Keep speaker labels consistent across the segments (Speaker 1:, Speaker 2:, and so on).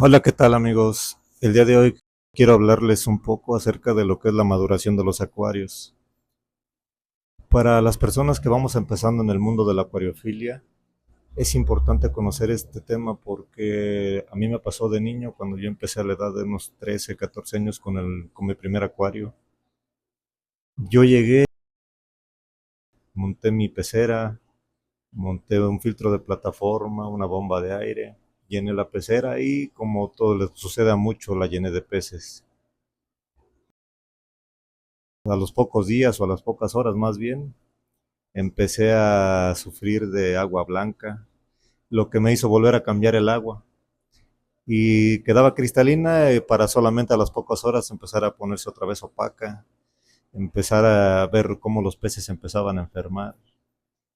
Speaker 1: Hola, ¿qué tal amigos? El día de hoy quiero hablarles un poco acerca de lo que es la maduración de los acuarios. Para las personas que vamos empezando en el mundo de la acuariofilia, es importante conocer este tema porque a mí me pasó de niño cuando yo empecé a la edad de unos 13, 14 años con mi primer acuario. Yo llegué, monté mi pecera, monté un filtro de plataforma, una bomba de aire, llené la pecera y como todo le sucede a mucho, la llené de peces. A los pocos días o a las pocas horas más bien, empecé a sufrir de agua blanca, lo que me hizo volver a cambiar el agua. Y quedaba cristalina para solamente a las pocas horas empezar a ponerse otra vez opaca, empezar a ver cómo los peces empezaban a enfermar,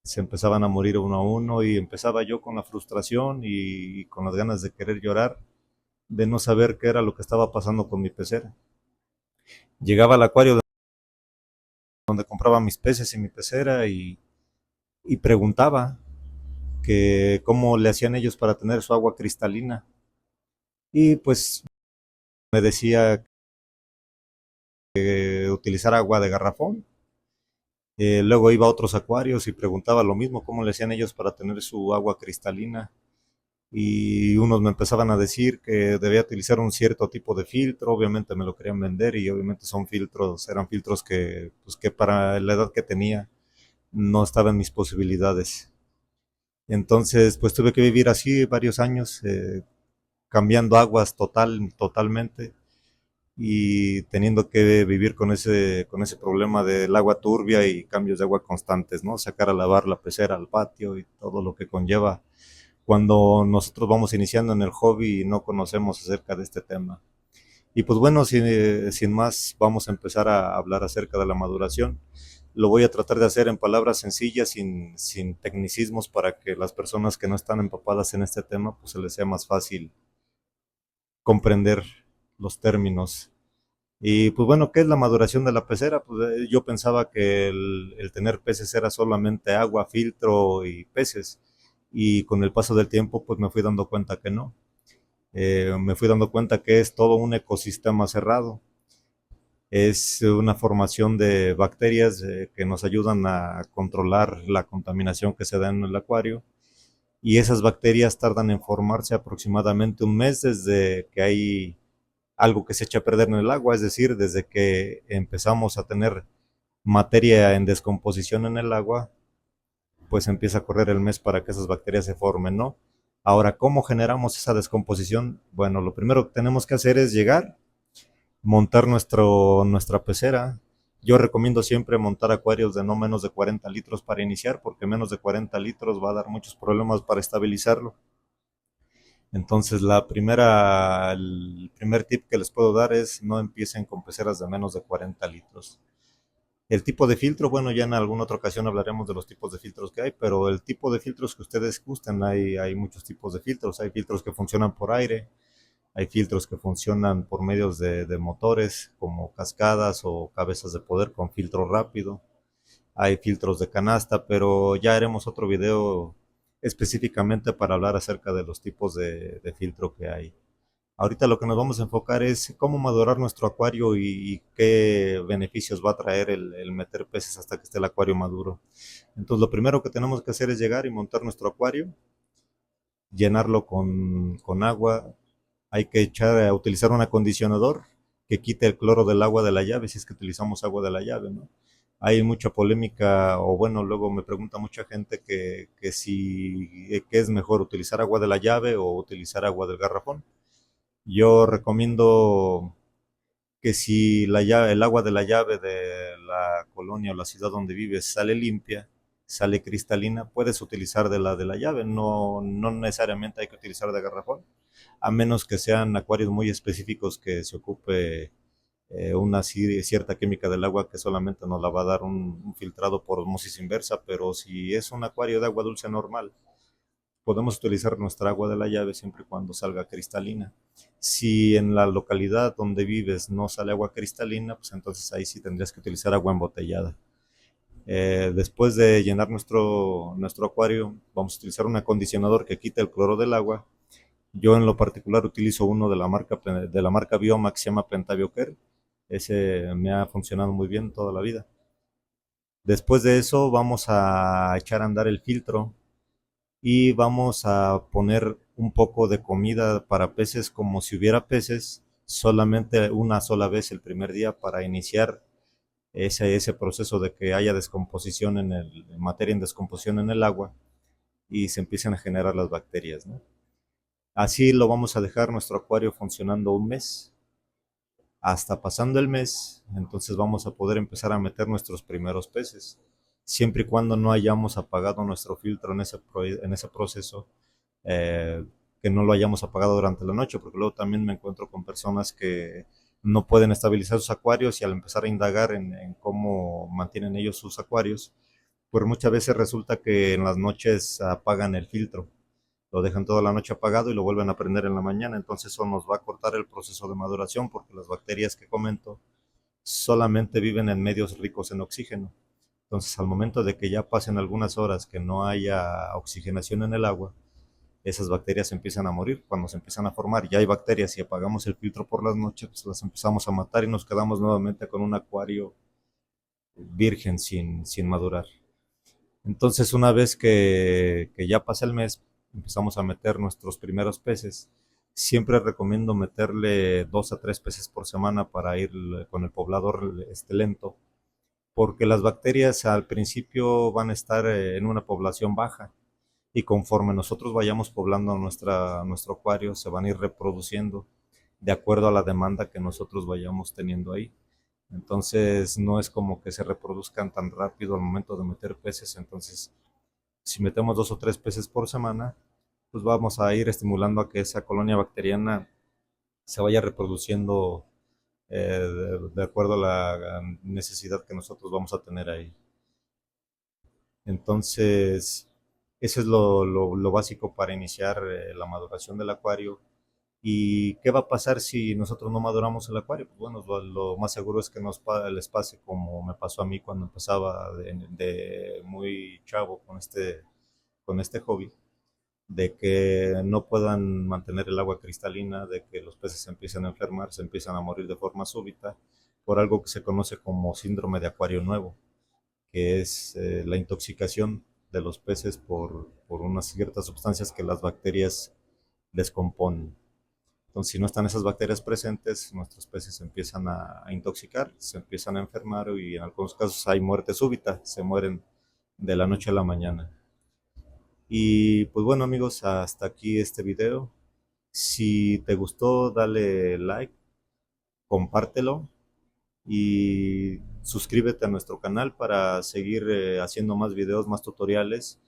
Speaker 1: se empezaban a morir uno a uno y empezaba yo con la frustración y con las ganas de querer llorar, de no saber qué era lo que estaba pasando con mi pecera. Llegaba al acuario donde compraba mis peces y mi pecera y preguntaba que cómo le hacían ellos para tener su agua cristalina. Y pues me decía que utilizar agua de garrafón. Luego iba a otros acuarios y preguntaba lo mismo, cómo le hacían ellos para tener su agua cristalina. Y unos me empezaban a decir que debía utilizar un cierto tipo de filtro, obviamente me lo querían vender y obviamente eran filtros que, pues que para la edad que tenía no estaban mis posibilidades. Entonces, pues tuve que vivir así varios años, cambiando aguas totalmente y teniendo que vivir con ese problema del agua turbia y cambios de agua constantes, ¿no? Sacar a lavar la pecera al patio y todo lo que conlleva cuando nosotros vamos iniciando en el hobby y no conocemos acerca de este tema. Y pues bueno, sin más, vamos a empezar a hablar acerca de la maduración. Lo voy a tratar de hacer en palabras sencillas, sin tecnicismos, para que las personas que no están empapadas en este tema, pues se les sea más fácil comprender los términos. Y pues bueno, ¿qué es la maduración de la pecera? Pues yo pensaba que el tener peces era solamente agua, filtro y peces. Y con el paso del tiempo, pues me fui dando cuenta que no. Me fui dando cuenta que es todo un ecosistema cerrado. Es una formación de bacterias que nos ayudan a controlar la contaminación que se da en el acuario. Y esas bacterias tardan en formarse aproximadamente un mes desde que hay algo que se echa a perder en el agua, es decir, desde que empezamos a tener materia en descomposición en el agua, pues empieza a correr el mes para que esas bacterias se formen, ¿no? Ahora, ¿cómo generamos esa descomposición? Bueno, lo primero que tenemos que hacer es llegar, montar nuestra pecera. Yo recomiendo siempre montar acuarios de no menos de 40 litros para iniciar, porque menos de 40 litros va a dar muchos problemas para estabilizarlo. Entonces, el primer tip que les puedo dar es no empiecen con peceras de menos de 40 litros. El tipo de filtro, bueno, ya en alguna otra ocasión hablaremos de los tipos de filtros que hay, pero el tipo de filtros que ustedes gusten, hay muchos tipos de filtros. Hay filtros que funcionan por aire, hay filtros que funcionan por medios de motores, como cascadas o cabezas de poder con filtro rápido. Hay filtros de canasta, pero ya haremos otro video específicamente para hablar acerca de los tipos de filtro que hay. Ahorita lo que nos vamos a enfocar es cómo madurar nuestro acuario y qué beneficios va a traer el meter peces hasta que esté el acuario maduro. Entonces lo primero que tenemos que hacer es llegar y montar nuestro acuario, llenarlo con agua. Hay que utilizar un acondicionador que quite el cloro del agua de la llave, si es que utilizamos agua de la llave, ¿no? Hay mucha polémica, o bueno, luego me pregunta mucha gente que si que es mejor utilizar agua de la llave o utilizar agua del garrafón. Yo recomiendo que si el agua de la llave de la colonia o la ciudad donde vives sale limpia, sale cristalina, puedes utilizar de la llave, no necesariamente hay que utilizar de garrafón, a menos que sean acuarios muy específicos que se ocupe una cierta química del agua que solamente nos la va a dar un filtrado por osmosis inversa, pero si es un acuario de agua dulce normal, podemos utilizar nuestra agua de la llave siempre y cuando salga cristalina. Si en la localidad donde vives no sale agua cristalina, pues entonces ahí sí tendrías que utilizar agua embotellada. Después de llenar nuestro acuario, vamos a utilizar un acondicionador que quite el cloro del agua Yo en lo particular utilizo uno de la marca Bioma que se llama Pentavioker. Ese me ha funcionado muy bien toda la vida. Después de eso vamos a echar a andar el filtro y vamos a poner un poco de comida para peces como si hubiera peces, solamente una sola vez el primer día para iniciar ese proceso de que haya descomposición materia en descomposición en el agua y se empiecen a generar las bacterias, ¿no? Así lo vamos a dejar nuestro acuario funcionando un mes. Hasta pasando el mes, entonces vamos a poder empezar a meter nuestros primeros peces, siempre y cuando no hayamos apagado nuestro filtro en ese proceso, eh, que no lo hayamos apagado durante la noche, porque luego también me encuentro con personas que no pueden estabilizar sus acuarios y al empezar a indagar en cómo mantienen ellos sus acuarios, pues muchas veces resulta que en las noches apagan el filtro, lo dejan toda la noche apagado y lo vuelven a prender en la mañana, entonces eso nos va a cortar el proceso de maduración porque las bacterias que comento solamente viven en medios ricos en oxígeno. Entonces al momento de que ya pasen algunas horas que no haya oxigenación en el agua, esas bacterias empiezan a morir. Cuando se empiezan a formar, ya hay bacterias y apagamos el filtro por las noches, pues las empezamos a matar y nos quedamos nuevamente con un acuario virgen sin madurar. Entonces, una vez que ya pasa el mes, empezamos a meter nuestros primeros peces. Siempre recomiendo meterle 2 a 3 peces por semana para ir con el poblador lento, porque las bacterias al principio van a estar en una población baja y conforme nosotros vayamos poblando nuestro acuario, se van a ir reproduciendo de acuerdo a la demanda que nosotros vayamos teniendo ahí. Entonces, no es como que se reproduzcan tan rápido al momento de meter peces. Entonces, si metemos 2 o 3 peces por semana, pues vamos a ir estimulando a que esa colonia bacteriana se vaya reproduciendo de acuerdo a la necesidad que nosotros vamos a tener ahí. Entonces, eso es lo básico para iniciar la maduración del acuario. ¿Y qué va a pasar si nosotros no maduramos el acuario? Pues bueno, lo más seguro es que les pase como me pasó a mí cuando empezaba de muy chavo con este hobby, de que no puedan mantener el agua cristalina, de que los peces se empiezan a enfermar, se empiezan a morir de forma súbita, por algo que se conoce como síndrome de acuario nuevo, que es la intoxicación de los peces por unas ciertas sustancias que las bacterias descomponen. Entonces, si no están esas bacterias presentes, nuestros peces se empiezan a intoxicar, se empiezan a enfermar y en algunos casos hay muerte súbita, se mueren de la noche a la mañana. Y pues bueno amigos, hasta aquí este video. Si te gustó, dale like, compártelo y suscríbete a nuestro canal para seguir haciendo más videos, más tutoriales.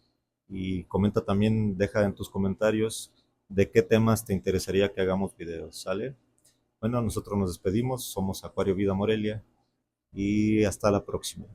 Speaker 1: Y comenta también, deja en tus comentarios de qué temas te interesaría que hagamos videos, ¿sale? Bueno, nosotros nos despedimos, somos Acuario Vida Morelia y hasta la próxima.